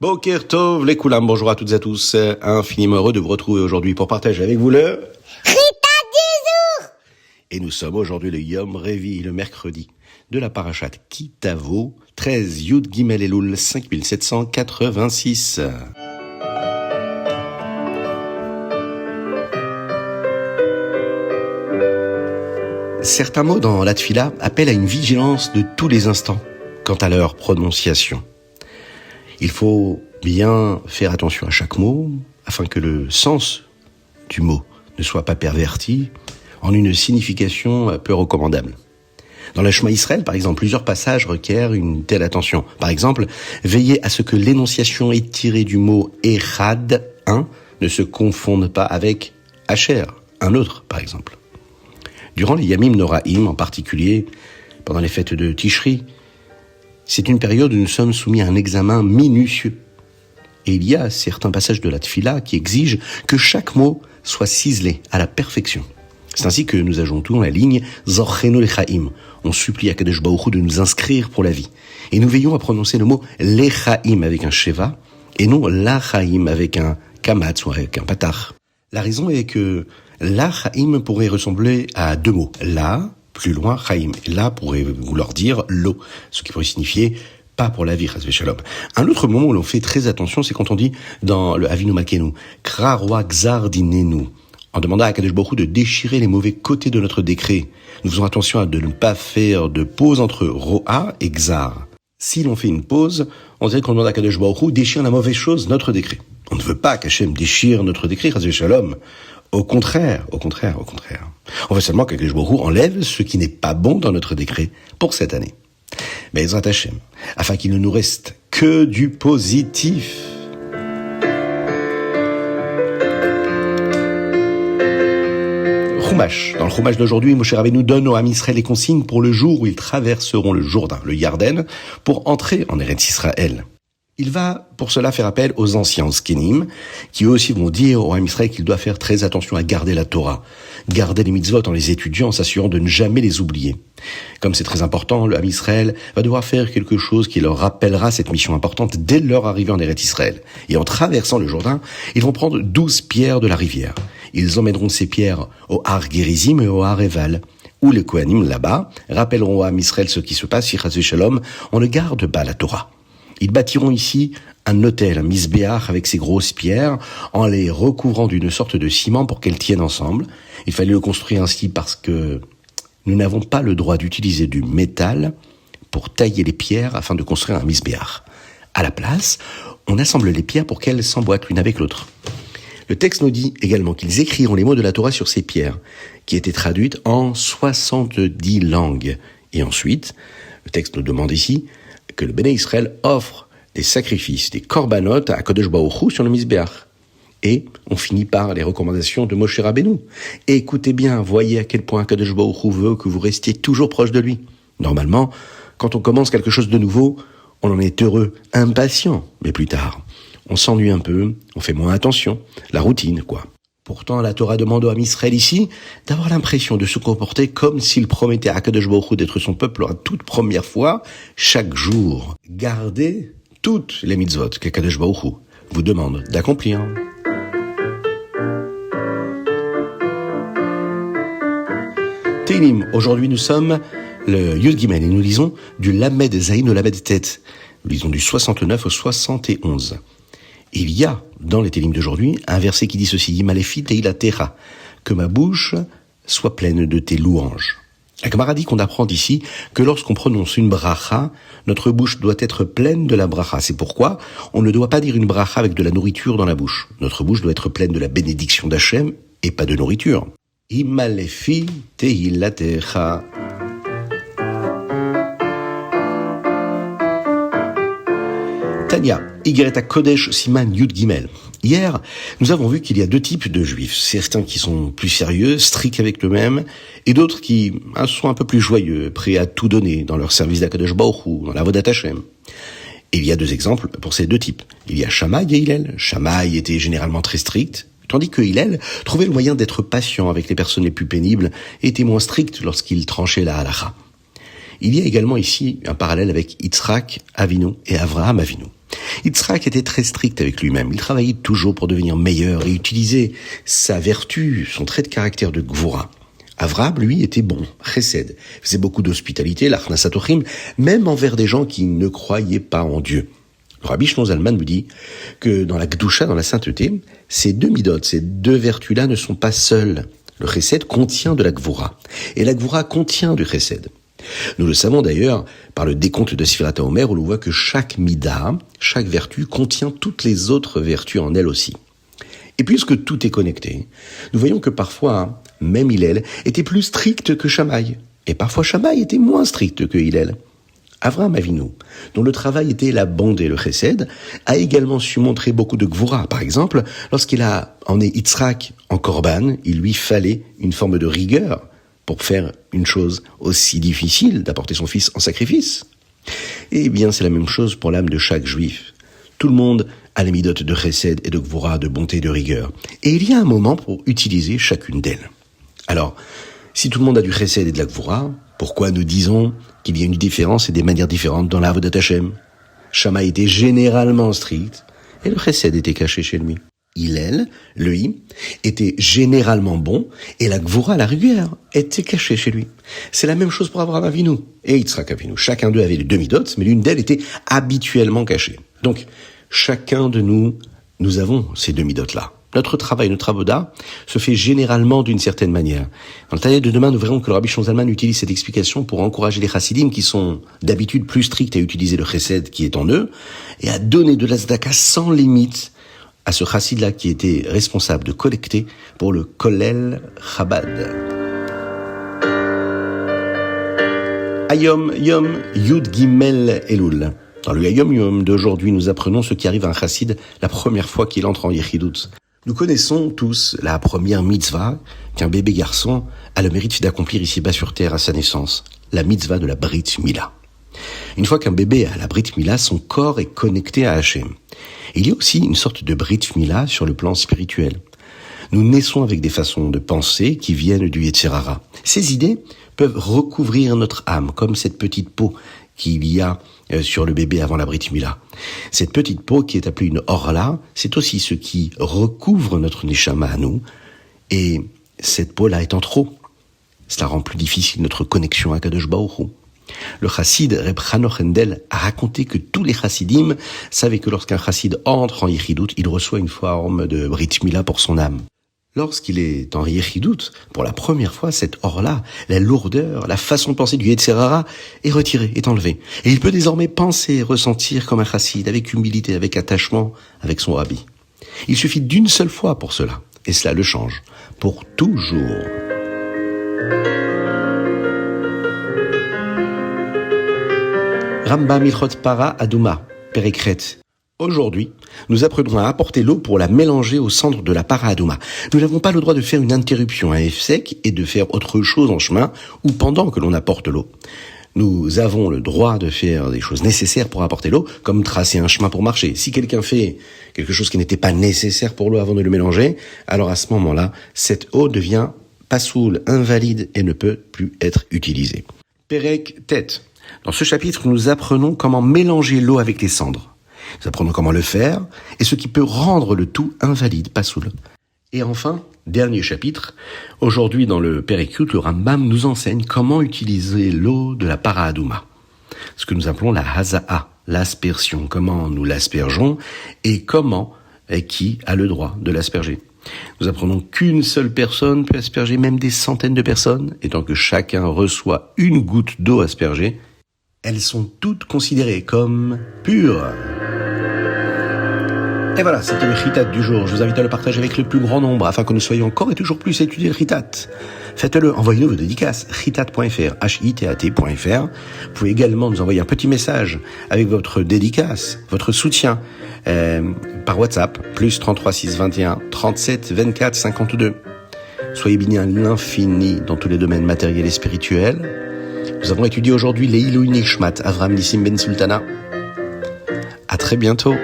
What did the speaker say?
Boker Tov, les Koulam, bonjour à toutes et à tous. Infiniment heureux de vous retrouver aujourd'hui pour partager avec vous le Rita du jour. Et nous sommes aujourd'hui le Yom Revi, le mercredi de la parashat Kitavo, 13 Yud Gimel Elul 5786. Certains mots dans la Tfila appellent à une vigilance de tous les instants quant à leur prononciation. Il faut bien faire attention à chaque mot afin que le sens du mot ne soit pas perverti en une signification peu recommandable. Dans le Shema Israël, par exemple, plusieurs passages requièrent une telle attention. Par exemple, veillez à ce que l'énonciation étirée du mot Echad, un, ne se confonde pas avec Asher, un autre, par exemple. Durant les Yamim Noraim, en particulier pendant les fêtes de Tishri, c'est une période où nous sommes soumis à un examen minutieux. Et il y a certains passages de la Tfila qui exigent que chaque mot soit ciselé à la perfection. C'est ainsi que nous ajoutons la ligne Zorchenu Lechaim. On supplie à Kadosh Baruch Hu de nous inscrire pour la vie. Et nous veillons à prononcer le mot Lechaim avec un Sheva et non Lachaim avec un Kamatz ou avec un Patach. La raison est que Lachaim pourrait ressembler à deux mots. La, plus loin, Chaim. La pourrait vouloir dire l'eau, ce qui pourrait signifier pas pour la vie, Chas v'Shalom. Un autre moment où l'on fait très attention, c'est quand on dit dans le Avinu Malkeinu, Kra roi Gzar dinenu, en demandant à Kadosh Baruch Hu de déchirer les mauvais côtés de notre décret. Nous faisons attention à de ne pas faire de pause entre Ro'a et Gzar. Si l'on fait une pause, on dirait qu'on demande à Kadosh Baruch Hu déchire la mauvaise chose, notre décret. On ne veut pas qu'Hachem déchire notre décret, Chas v'Shalom. Au contraire. On veut seulement que Kadosh Baruch Hu enlève ce qui n'est pas bon dans notre décret pour cette année. Be'ezrat Hashem, afin qu'il ne nous reste que du positif. Chumash. Dans le Chumash d'aujourd'hui, Moshe Rabbeinu donne au Ham Israël les consignes pour le jour où ils traverseront le Jourdain, le Yarden, pour entrer en Eretz Israël. Il va pour cela faire appel aux anciens, aux Skenim, qui eux aussi vont dire au Ham Israël qu'il doit faire très attention à garder la Torah, garder les mitzvot en les étudiant, en s'assurant de ne jamais les oublier. Comme c'est très important, le Ham Israël va devoir faire quelque chose qui leur rappellera cette mission importante dès leur arrivée en Eretz Israël. Et en traversant le Jourdain, ils vont prendre 12 pierres de la rivière. Ils emmèneront ces pierres au Har Gerizim et au Har Eval, où les Kohanim, là-bas, rappelleront au Ham Israël ce qui se passe si Chas v'Shalom, on ne garde pas la Torah. Ils bâtiront ici un autel, un misbéach avec ces grosses pierres, en les recouvrant d'une sorte de ciment pour qu'elles tiennent ensemble. Il fallait le construire ainsi parce que nous n'avons pas le droit d'utiliser du métal pour tailler les pierres afin de construire un misbéach. À la place, on assemble les pierres pour qu'elles s'emboîtent l'une avec l'autre. Le texte nous dit également qu'ils écriront les mots de la Torah sur ces pierres, qui étaient traduites en 70 langues. Et ensuite, le texte nous demande ici que le Béné Israël offre des sacrifices, des korbanot à Kadosh Baruch Hu sur le Mizbeach. Et on finit par les recommandations de Moshe Rabbeinu. Et écoutez bien, voyez à quel point Kadosh Baruch Hu veut que vous restiez toujours proche de lui. Normalement, quand on commence quelque chose de nouveau, on en est heureux, impatient. Mais plus tard, on s'ennuie un peu, on fait moins attention, la routine, quoi. Pourtant, la Torah demande au Ham Israël ici d'avoir l'impression de se comporter comme s'il promettait à Kadosh Baruch Hu d'être son peuple la toute première fois, chaque jour. Gardez toutes les mitzvot que Kadosh Baruch Hu vous demande d'accomplir. Teilim, aujourd'hui nous sommes le Yud Gimel et nous lisons du Lamed Zayin au Lamed Tet. Nous lisons du 69 au 71. Il y a, dans les Télim d'aujourd'hui, un verset qui dit ceci, « Yimalefi teilatecha » que ma bouche soit pleine de tes louanges. La Gemara dit qu'on apprend ici que lorsqu'on prononce une bracha, notre bouche doit être pleine de la bracha. C'est pourquoi on ne doit pas dire une bracha avec de la nourriture dans la bouche. Notre bouche doit être pleine de la bénédiction d'Hachem et pas de nourriture. « Yimalefi teilatecha » Tania, Igereta Kodesh Siman Yud Gimel. Hier, nous avons vu qu'il y a deux types de juifs. Certains qui sont plus sérieux, stricts avec eux-mêmes, et d'autres qui sont un peu plus joyeux, prêts à tout donner dans leur service d'Akadosh Baruch Hu, dans la Avodat Hashem. Et il y a deux exemples pour ces deux types. Il y a Shammai et Hillel. Shammai était généralement très strict, tandis que Hillel trouvait le moyen d'être patient avec les personnes les plus pénibles et était moins strict lorsqu'il tranchait la halacha. Il y a également ici un parallèle avec Yitzhak Avinu et Avraham Avinu. Yitzhak était très strict avec lui-même. Il travaillait toujours pour devenir meilleur et utilisait sa vertu, son trait de caractère de Gvura. Avraham, lui, était bon, chesed, faisait beaucoup d'hospitalité, l'achnasat ochim, même envers des gens qui ne croyaient pas en Dieu. Le Rabbi Shlomo Zalman nous dit que dans la Gdusha, dans la sainteté, ces deux midot, ces deux vertus-là ne sont pas seules. Le chesed contient de la Gvura, et la Gvura contient du chesed. Nous le savons d'ailleurs par le décompte de Sfirat HaOmer, où l'on voit que chaque mida, chaque vertu, contient toutes les autres vertus en elle aussi. Et puisque tout est connecté, nous voyons que parfois, même Hillel était plus strict que Shammai, et parfois Shammai était moins strict que Hillel. Avraham Avinu, dont le travail était la bonté et le chesed, a également su montrer beaucoup de gvura. Par exemple, lorsqu'il a emmené Yitzhak en korban, il lui fallait une forme de rigueur pour faire une chose aussi difficile, d'apporter son fils en sacrifice. Eh bien, c'est la même chose pour l'âme de chaque juif. Tout le monde a les midotes de chesed et de gvura, de bonté et de rigueur. Et il y a un moment pour utiliser chacune d'elles. Alors, si tout le monde a du chesed et de la gvura, pourquoi nous disons qu'il y a une différence et des manières différentes dans la Avodat Hashem? Shammai était généralement strict et le chesed était caché chez lui. Hillel, lui, était généralement bon et la gvura, la rigueur, était cachée chez lui. C'est la même chose pour Avraham Avinu et Yitzhak Avinu. Chacun d'eux avait les deux midot, mais l'une d'elles était habituellement cachée. Donc, chacun de nous avons ces deux midot-là. Notre travail, notre avoda, se fait généralement d'une certaine manière. Dans le Tanya de demain, nous verrons que le Rabbi Shlomo Zalman utilise cette explication pour encourager les chassidim qui sont d'habitude plus stricts à utiliser le chesed qui est en eux et à donner de la tzedaka sans limite à ce chassid-là qui était responsable de collecter pour le Kollel Chabad. Ayom Yom Yud Gimel Elul. Dans le Ayom Yom d'aujourd'hui, nous apprenons ce qui arrive à un chassid la première fois qu'il entre en Yechidut. Nous connaissons tous la première mitzvah qu'un bébé garçon a le mérite d'accomplir ici-bas sur terre à sa naissance, la mitzvah de la Brit Mila. Une fois qu'un bébé a la Brit Mila, son corps est connecté à Hachem. Il y a aussi une sorte de Brit Mila sur le plan spirituel. Nous naissons avec des façons de penser qui viennent du Yetzer Hara. Ces idées peuvent recouvrir notre âme, comme cette petite peau qu'il y a sur le bébé avant la Brit Mila. Cette petite peau qui est appelée une orla, c'est aussi ce qui recouvre notre neshama à nous. Et cette peau-là étant trop, cela rend plus difficile notre connexion à Kadosh Baruch Hu. Le chassid Reb Hanoch Hendel a raconté que tous les chassidim savaient que lorsqu'un chassid entre en Yechidut, il reçoit une forme de Brit Mila pour son âme. Lorsqu'il est en Yechidut, pour la première fois, cette or-là, la lourdeur, la façon de penser du Yetzer Hara est retirée, est enlevée. Et il peut désormais penser et ressentir comme un chassid, avec humilité, avec attachement, avec son rabbi. Il suffit d'une seule fois pour cela. Et cela le change. Pour toujours. Rambam Ilchot Para Aduma, Pérekret. Aujourd'hui, nous apprenons à apporter l'eau pour la mélanger au centre de la para aduma. Nous n'avons pas le droit de faire une interruption, un sec et de faire autre chose en chemin ou pendant que l'on apporte l'eau. Nous avons le droit de faire des choses nécessaires pour apporter l'eau, comme tracer un chemin pour marcher. Si quelqu'un fait quelque chose qui n'était pas nécessaire pour l'eau avant de le mélanger, alors à ce moment-là, cette eau devient pasoul, invalide et ne peut plus être utilisée. Pérek tête. Dans ce chapitre, nous apprenons comment mélanger l'eau avec les cendres. Nous apprenons comment le faire et ce qui peut rendre le tout invalide, pasoul. Et enfin, dernier chapitre, aujourd'hui dans le Pérekut, le Rambam nous enseigne comment utiliser l'eau de la para aduma, ce que nous appelons la haza'a, l'aspersion, comment nous l'aspergeons et comment et qui a le droit de l'asperger. Nous apprenons qu'une seule personne peut asperger même des centaines de personnes, et tant que chacun reçoit une goutte d'eau aspergée, elles sont toutes considérées comme pures. Et voilà, c'était le Chitat du jour. Je vous invite à le partager avec le plus grand nombre afin que nous soyons encore et toujours plus à étudier le Chitat. Faites-le, envoyez-nous vos dédicaces, chitat.fr, hitat.fr. Vous pouvez également nous envoyer un petit message avec votre dédicace, votre soutien, par WhatsApp, plus 33 6 21 37 24 52. Soyez bénis à l'infini dans tous les domaines matériels et spirituels. Nous avons étudié aujourd'hui les Ilui Nishmat, Avraham Nissim Ben Sultana. À très bientôt.